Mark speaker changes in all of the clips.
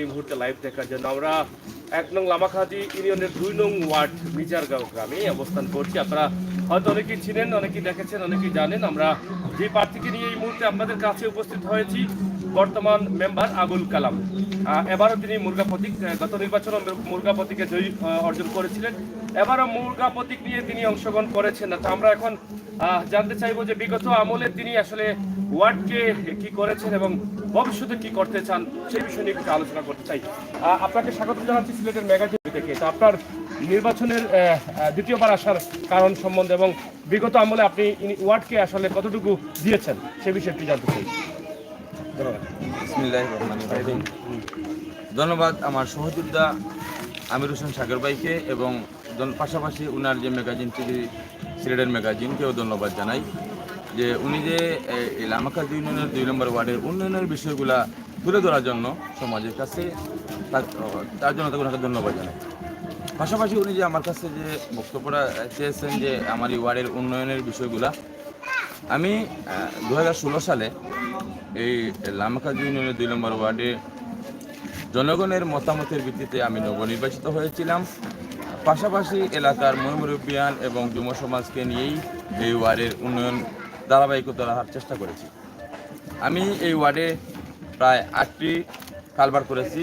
Speaker 1: এই মুহূর্তে লাইভ দেখার জন্য আমরা ১ নং লামাখাদি ইউনিয়নের ২ নং ওয়ার্ড মিজারগাঁও গ্রামে অবস্থান করছি। আপনারা হয়তো অনেকেই ছিলেন, অনেকেই দেখেছেন, অনেকেই জানেন। আমরা যে প্রার্থীকে নিয়ে এই মুহূর্তে আপনাদের কাছে উপস্থিত হয়েছি, বর্তমান মেম্বার আবুল কালাম। এবারও তিনি মুরগা প্রতীক, গত নির্বাচনে মুরগা প্রতীকে জয়ী অর্জন করেছিলেন। এবারও মুরগা প্রতীক নিয়ে তিনি অংশগ্রহণ করেছেন না। তো আমরা এখন জানতে চাইবো যে বিগত আমলে তিনি আসলে ওয়ার্ডকে কি করেছেন এবং ভবিষ্যতে কি করতে চান সেই বিষয় নিয়ে কিছু আলোচনা করতে চাই। আপনাকে স্বাগত জানাচ্ছি সিলেটের ম্যাগাজিন থেকে। তো আপনার নির্বাচনের দ্বিতীয়বার আসার কারণ সম্বন্ধে এবং বিগত আমলে আপনি ওয়ার্ডকে আসলে কতটুকু দিয়েছেন সে বিষয়ে একটু জানতে চাই।
Speaker 2: ধন্যবাদ আমার সহযোদ্ধা আমির হোসেন সাগর ভাইকে এবং পাশাপাশি উনার যে ম্যাগাজিন টিভি সিলেটের ম্যাগাজিনকেও ধন্যবাদ জানাই যে উনি যে লামাখাদি ইউনিয়নের ২ নম্বর ওয়ার্ডের উন্নয়নের বিষয়গুলা তুলে ধরার জন্য সমাজের কাছে তার জন্য তাকে ওনাকে ধন্যবাদ জানাই। পাশাপাশি উনি যে আমার কাছে যে বক্তব্যটা চেয়েছেন যে আমার এই ওয়ার্ডের উন্নয়নের বিষয়গুলা, আমি ২০১৬ সালে এই লামাখাদি ইউনিয়নের ২ নম্বর ওয়ার্ডে জনগণের মতামতের ভিত্তিতে আমি নবনির্বাচিত হয়েছিলাম। পাশাপাশি এলাকার মুরব্বিয়ান এবং যুব সমাজকে নিয়েই এই ওয়ার্ডের উন্নয়ন ধারাবাহিকতা রাখার চেষ্টা করেছি। আমি এই ওয়ার্ডে প্রায় ৮টি কালভার্ট করেছি,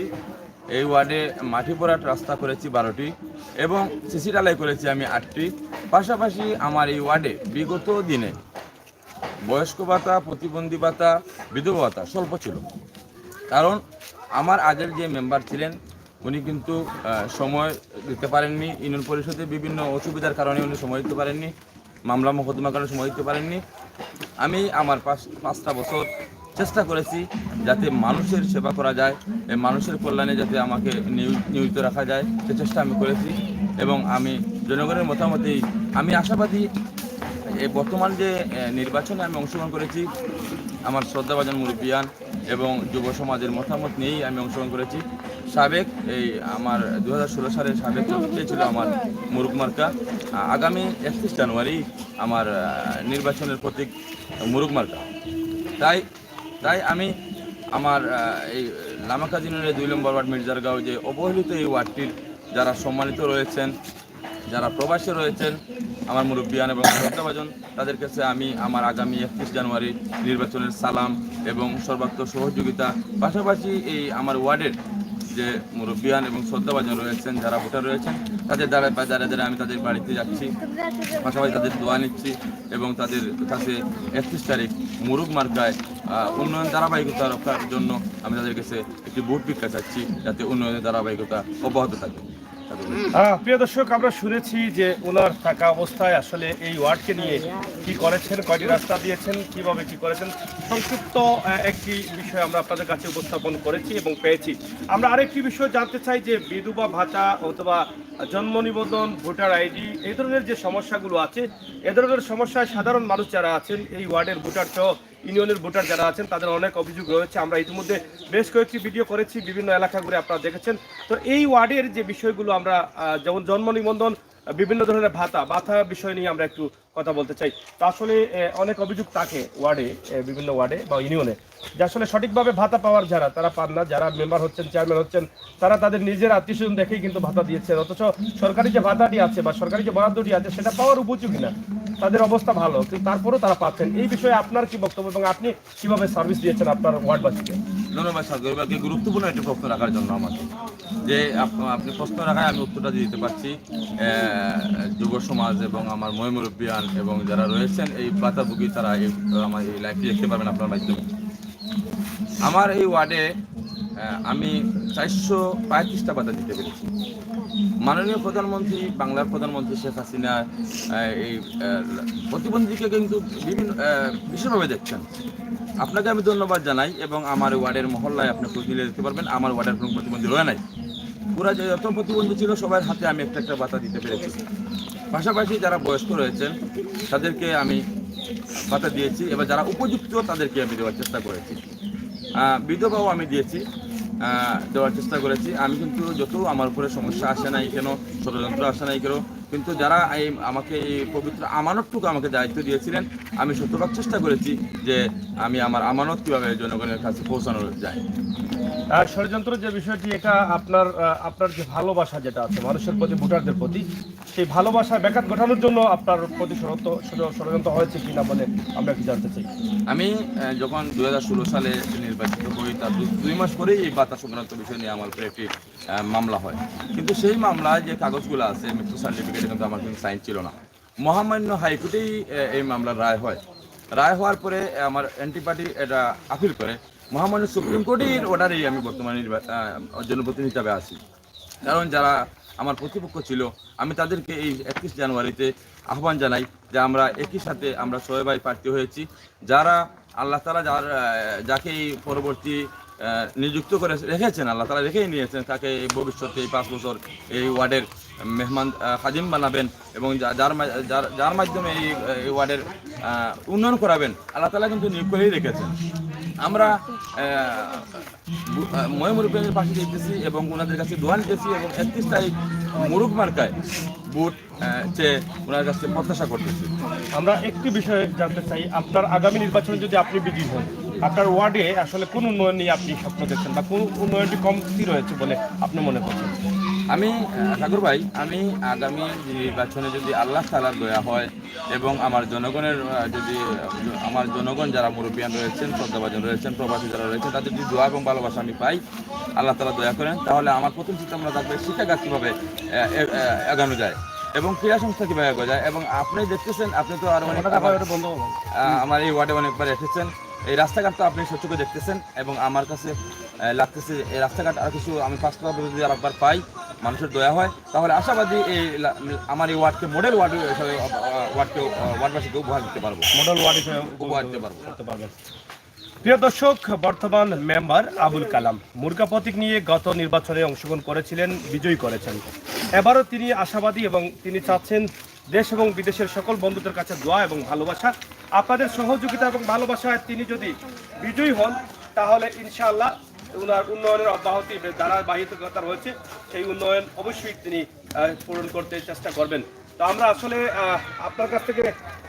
Speaker 2: এই ওয়ার্ডে মাটি ভরাট রাস্তা করেছি ১২টি এবং সিসি ঢালাই করেছি আমি 8টি। পাশাপাশি আমার এই ওয়ার্ডে বিগত দিনে বয়স্ক ভাতা, প্রতিবন্ধী ভাতা, বিধবা ভাতা স্বল্প ছিল, কারণ আমার আগের যে মেম্বার ছিলেন উনি কিন্তু সময় দিতে পারেননি। ইউনিয়ন পরিষদে বিভিন্ন অসুবিধার কারণে উনি সময় দিতে পারেননি, মামলা মোকদ্দমার কারণে সময় দিতে পারেননি। আমি আমার 5টা বছর চেষ্টা করেছি যাতে মানুষের সেবা করা যায়, মানুষের কল্যাণে যাতে আমাকে নিয়োজিত রাখা যায় সে চেষ্টা আমি করেছি এবং আমি জনগণের মতামতেই আমি আশাবাদী বর্তমান যে নির্বাচনে আমি অংশগ্রহণ করেছি আমার শ্রদ্ধাভাজন মুরব্বিয়ান এবং যুব সমাজের মতামত নিয়েই আমি অংশগ্রহণ করেছি। সাবেক এই আমার ২০১৬ সালের সাবেক ছিল আমার মুরুগ মার্কা, আগামী ৩১ জানুয়ারি আমার নির্বাচনের প্রতীক মুরুগ মার্কা। তাই আমি আমার এই লামাখাদি ইউনিয়নের ২ নম্বর ওয়ার্ড মির্জারগাঁও যে অবহেলিত এই ওয়ার্ডটির যারা সম্মানিত রয়েছেন, যারা প্রবাসী রয়েছেন, আমার মুরব্বিয়ান এবং শ্রদ্ধাভাজন, তাদের কাছে আমি আমার আগামী ৩১ জানুয়ারি নির্বাচনের সালাম এবং সর্বাত্মক সহযোগিতা, পাশাপাশি এই আমার ওয়ার্ডের যে মুরব্বিয়ান এবং শ্রদ্ধাভাজন রয়েছেন, যারা ভোটার রয়েছেন, তাদের দ্বারা আমি তাদের বাড়িতে যাচ্ছি, পাশাপাশি তাদের দোয়া নিচ্ছি এবং তাদের কাছে ৩১ তারিখ মুরুগ মার্কায় উন্নয়ন ধারাবাহিকতা রক্ষার জন্য আমি তাদের কাছে একটি ভোট ভিক্ষা চাচ্ছি যাতে উন্নয়নের ধারাবাহিকতা অব্যাহত থাকে।
Speaker 1: প্রিয় দর্শক, আমরা শুনেছি যে ওনার থাকা অবস্থায় আসলে এই ওয়ার্ডকে নিয়ে কি করেছেন, কয়টি রাস্তা দিয়েছেন, কিভাবে কি করেছেন, সংক্ষিপ্ত একটি বিষয় আমরা আপনাদের কাছে উপস্থাপন করেছি এবং পেয়েছি। আমরা আরেকটি বিষয় জানতে চাই যে বিধবা ভাতা অথবা জন্ম নিবন্ধন, ভোটার আইডি, এই ধরনের যে সমস্যাগুলো আছে, এ ধরনের সমস্যায় সাধারণ মানুষ যারা আছেন এই ওয়ার্ডের ভোটার সহ ইউনিয়নের ভোটার যারা আছেন তাদের অনেক অভিযোগ রয়েছে। আমরা ইতিমধ্যে বেশ কয়েকটি ভিডিও করেছি, বিভিন্ন এলাকা ঘুরে আপনারা দেখেছেন। তো এই ওয়ার্ডের যে বিষয়গুলো আমরা যেমন জন্ম নিবন্ধন, বিভিন্ন ধরনের ভাতা বিষয় নিয়ে আমরা একটু কথা বলতে চাই। তো আসলে অনেক অভিযোগ থাকে ওয়ার্ডে, বিভিন্ন ওয়ার্ডে বা ইউনিয়নে, যে আসলে সঠিকভাবে ভাতা পাওয়ার যারা তারা পান না, যারা মেম্বার হচ্ছেন, চেয়ারম্যান হচ্ছেন, তারা তাদের নিজের আত্মীয়স্বজন দেখেই কিন্তু ভাতা দিয়েছেন, অথচ সরকারি যে ভাতাটি আছে বা সরকারি যে বরাদ্দটি আছে সেটা পাওয়ার উপযোগী না, তাদের অবস্থা ভালো, কিন্তু তারপরেও তারা পাচ্ছেন। এই বিষয়ে আপনার কি বক্তব্য এবং আপনি কিভাবে সার্ভিস দিয়েছেন আপনার ওয়ার্ডবাসীকে?
Speaker 2: ধন্যবাদ সাগরবাকে গুরুত্বপূর্ণ একটি প্রশ্ন রাখার জন্য আমাকে, যে আপনি প্রশ্ন রাখায় আমি উত্তরটা দিতে পারছি। যুব সমাজ এবং আমার মুরব্বিয়ান এবং যারা রয়েছেন এই ভাতাভোগী, তারা আমার এই লাইভটি দেখতে পাবেন আপনার মাধ্যমে। আমার এই ওয়ার্ডে আমি 435টা ভাতা দিতে পেরেছি। মাননীয় প্রধানমন্ত্রী, বাংলার প্রধানমন্ত্রী শেখ হাসিনা এই প্রতিবন্ধীকে কিন্তু বিশেষভাবে দেখছেন। আপনাকে আমি ধন্যবাদ জানাই এবং আমার ওয়ার্ডের মহল্লায় আপনি প্রতিনিধি দেখতে পারবেন আমার ওয়ার্ডের কোনো প্রতিবন্ধী রয়ে নাই। পুরা যত প্রতিবন্ধী ছিল সবার হাতে আমি একটা ভাতা দিতে পেরেছি। পাশাপাশি যারা বয়স্ক রয়েছেন তাদেরকে আমি ভাতা দিয়েছি, এবার যারা উপযুক্ত তাদেরকে আমি দেওয়ার চেষ্টা করেছি। বিধবাও আমি দেওয়ার চেষ্টা করেছি। আমি কিন্তু যত আমার উপরে সমস্যা আসে নাই কেন, ষড়যন্ত্র আসে নাই কেন, কিন্তু যারা আমাকে এই পবিত্র আমানতটুকু আমাকে দায়িত্ব দিয়েছিলেন, আমি শতভাগ চেষ্টা করেছি যে আমি আমার আমানত কীভাবে জনগণের কাছে পৌঁছানো যায়।
Speaker 1: আর ষড়যন্ত্র যে বিষয়টি, এটা আপনার যে ভালোবাসা যেটা আছে মানুষের প্রতি, ভোটারদের প্রতি, সেই ভালোবাসা ব্যাঘাত ঘটানোর জন্য আপনার প্রতি ষড়যন্ত্র হয়েছে কিনা বলে আমরা কি জানতে চাই।
Speaker 2: আমি যখন 2016 সালে নির্বাচিত হই তার 2 মাস পরেই এই বাতা সংক্রান্ত বিষয় নিয়ে আমার উপরে একটি মামলা হয়, কিন্তু সেই মামলায় যে কাগজগুলো আছে মৃত্যু সার্টিফিকেটে কিন্তু আমার কিন্তু সাইন ছিল না। মহামান্য হাইকোর্টেই এই মামলার রায় হয়। রায় হওয়ার পরে আমার অ্যান্টি পার্টি এটা আপিল করে মহামান্য সুপ্রিম কোর্টের অর্ডারেই আমি বর্তমানে জনপ্রতিনিধি হিসাবে আছি। কারণ যারা আমার প্রতিপক্ষ ছিল আমি তাদেরকে এই 31 জানুয়ারিতে আহ্বান জানাই যে আমরা একই সাথে আমরা সবাই ভাই প্রার্থী হয়েছি। যারা আল্লাহ তাআলা যাকে এই পরবর্তী নিযুক্ত করে রেখেছেন, আল্লাহ তাআলা রেখেই নিয়েছেন, তাকে এই ভবিষ্যতে এই 5 বছর এই ওয়ার্ডের মেহমান খাদিম বানাবেন এবং যার মাধ্যমে এই ওয়ার্ডের উন্নয়ন করাবেন, আল্লাহ তাআলা কিন্তু নিয়োগ করেই রেখেছেন। আমরা ময়মুরুব্বীর পাশে দেখতেছি এবং ওনাদের কাছে দোয়া নিতেছি এবং 31 তারিখ মুরুগ মার্কায় ভোট চেয়ে ওনার কাছে প্রত্যাশা করতেছি।
Speaker 1: আমরা একটি বিষয় জানতে চাই, আপনার আগামী নির্বাচনে যদি আপনি বিজয়ী হন, আপনার ওয়ার্ডে আসলে কোন উন্নয়ন নিয়ে আপনি স্বপ্ন দেখছেন বা কোন উন্নয়নটি কমতি রয়েছে বলে আপনি মনে করছেন?
Speaker 2: আমি ঠাকুর ভাই, আমি আগামী নির্বাচনে যদি আল্লাহ তাআলার দয়া হয় এবং আমার জনগণের আমার জনগণ যারা মুরব্বিয়ান রয়েছেন, শ্রদ্ধাভাজন রয়েছেন, প্রবাসী যারা রয়েছেন, তাদের যদি দোয়া এবং ভালোবাসা আমি পাই, আল্লাহ তাআলা দয়া করেন, তাহলে আমার প্রথম চিন্তা ভাবনা থাকবে শিক্ষাগাছ কীভাবে এগানো যায় এবং ক্রীড়া সংস্থা কীভাবে এগোনো যায়। এবং আপনি দেখতেছেন, আপনি তো আরও অনেক আমার এই ওয়ার্ডে অনেকবার এসেছেন, এই রাস্তাঘাট তো আপনি সত্যকে দেখতেছেন এবং আমার কাছে লাগতেছে এই রাস্তাঘাট আর কিছু আমি 5টা যদি আরেকবার পাই, মানুষের দয়া হয়, তাহলে আশাবাদী এই আমার এই ওয়ার্ডকে মডেল ওয়ার্ড হিসেবে ওয়ার্ডবাসীকে উপহার দিতে পারবো,
Speaker 1: মডেল ওয়ার্ড হিসেবে
Speaker 2: উপহার দিতে পারবো।
Speaker 1: প্রিয় দর্শক, বর্তমান মেম্বার আবুল কালাম মুরগা প্রতীক নিয়ে গত নির্বাচনে অংশগ্রহণ করেছিলেন, বিজয়ী করেছেন। এবারও তিনি আশাবাদী এবং তিনি চাচ্ছেন দেশ এবং বিদেশের সকল বন্ধুদের কাছে দোয়া এবং ভালোবাসা, আপনাদের সহযোগিতা এবং ভালোবাসায় তিনি যদি বিজয়ী হন, তাহলে ইনশাআল্লাহ ওনার উন্নয়নের অব্যাহতি ধারাবাহিকতা রয়েছে, সেই উন্নয়ন অবশ্যই তিনি পূরণ করতে চেষ্টা করবেন। তো আমরা আসলে আপনার কাছ থেকে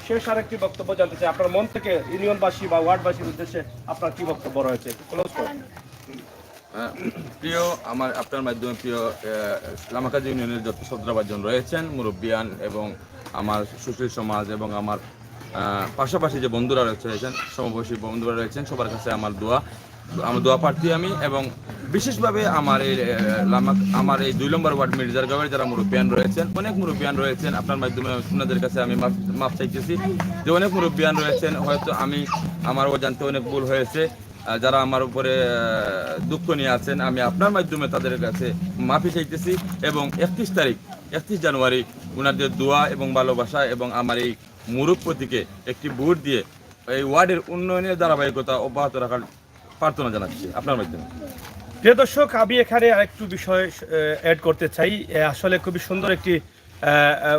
Speaker 1: শেষ আরেকটি বক্তব্য জানতে চাই, আপনার মন থেকে ইউনিয়নবাসী বা ওয়ার্ডবাসীর উদ্দেশ্যে আপনার কি বক্তব্য রয়েছে? ক্লোজ করুন।
Speaker 2: প্রিয় আপনার মাধ্যমে প্রিয় লামাকাজি ইউনিয়নের যত শ্রদ্ধাভাজন রয়েছেন, মুরব্বিয়ান এবং আমার সুশীল সমাজ এবং আমার পাশাপাশি যে বন্ধুরা রয়েছেন, সমবয়সী বন্ধুরা রয়েছেন, সবার কাছে আমার দোয়া প্রার্থী আমি। এবং বিশেষভাবে আমার এই 2 নম্বর ওয়ার্ড মির্জারগাঁওয়ের যারা মুরব্বিয়ান রয়েছেন, অনেক মুরব্বিয়ান রয়েছেন, আপনার মাধ্যমে আপনাদের কাছে আমি মাফ চাইতেছি যে অনেক মুরব্বিয়ান রয়েছেন, হয়তো আমার অজান্তে অনেক ভুল হয়েছে, যারা আমার উপরে দুঃখ নিয়ে আছেন, আমি আপনার মাধ্যমে তাদের কাছে মাফি চাইতেছি। এবং 31 জানুয়ারি ওনাদের দোয়া এবং ভালোবাসা এবং আমার এই মুরুগ প্রতীকে একটি ভোট দিয়ে এই ওয়ার্ডের উন্নয়নের ধারাবাহিকতা অব্যাহত রাখার প্রার্থনা জানাচ্ছি আপনার মাধ্যমে।
Speaker 1: প্রিয় দর্শক, আমি এখানে আরেকটু বিষয় অ্যাড করতে চাই। আসলে খুবই সুন্দর একটি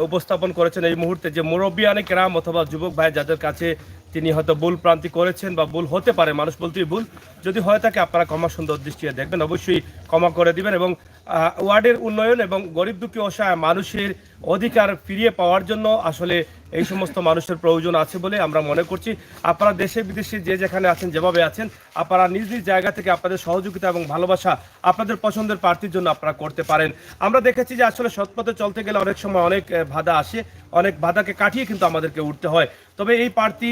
Speaker 1: উপস্থাপন করেছেন এই মুহূর্তে, যে মুরব্বিয়ানে কেরাম অথবা যুবক ভাই যাদের কাছে তিনি হয়তো ভুল প্রান্তি করেছেন বা ভুল হতে পারে, মানুষ বলতেই ভুল, যদি হয় থাকে আপনারা ক্ষমা সুন্দর দৃষ্টিতে দেখবেন, অবশ্যই ক্ষমা করে দিবেন। এবং ওয়ার্ডের উন্নয়ন এবং গরিব দুঃখী অসহায় মানুষের অধিকার ফিরিয়ে পাওয়ার জন্য আসলে এই সমস্ত মানুষের প্রয়োজন আছে বলে আমরা মনে করছি। আপনারা দেশে বিদেশে যে যেখানে আছেন, যেভাবে আছেন, আপনারা নিজ নিজ জায়গা থেকে আপনাদের সহযোগিতা এবং ভালোবাসা আপনাদের পছন্দের প্রার্থীর জন্য আপনারা করতে পারেন। আমরা দেখেছি যে আসলে সৎপথে চলতে গেলে অনেক সময় অনেক বাধা আসে, অনেক বাধাকে কাটিয়ে কিন্তু আমাদেরকে উঠতে হয়। তবে এই প্রার্থী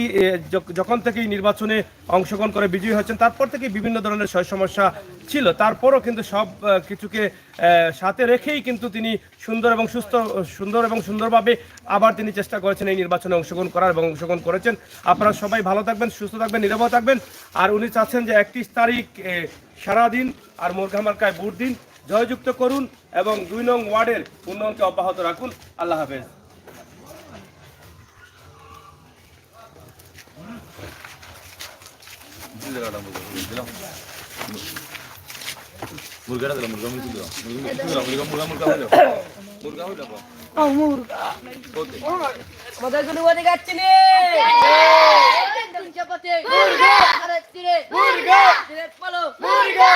Speaker 1: যখন থেকেই নির্বাচনে অংশগ্রহণ করে বিজয়ী হয়েছেন, তারপর থেকে বিভিন্ন ধরনের সমস্যা ছিল, তারপরও কিন্তু সব কিছুকে সাথে রেখেই কিন্তু তিনি সুন্দর এবং সুন্দরভাবে আবার তিনি চেষ্টা করেছেন এই নির্বাচনে অংশগ্রহণ করার এবং অংশগ্রহণ করেছেন। আপনারা সবাই ভালো থাকবেন, সুস্থ থাকবেন, নিরাপদ থাকবেন। আর উনি চাচ্ছেন যে 31 তারিখ সারাদিন আর মুরগা মার্কায় ভোট দিন, জয়যুক্ত করুন এবং 2 নং ওয়ার্ডের উন্নয়নকে অব্যাহত রাখুন। আল্লাহ হাফেজ।
Speaker 2: মুরগা হইলো
Speaker 3: আমাদের কোনো ওদিকে যাচ্ছে নে মুরগা মুরগা মুরগা মুরগা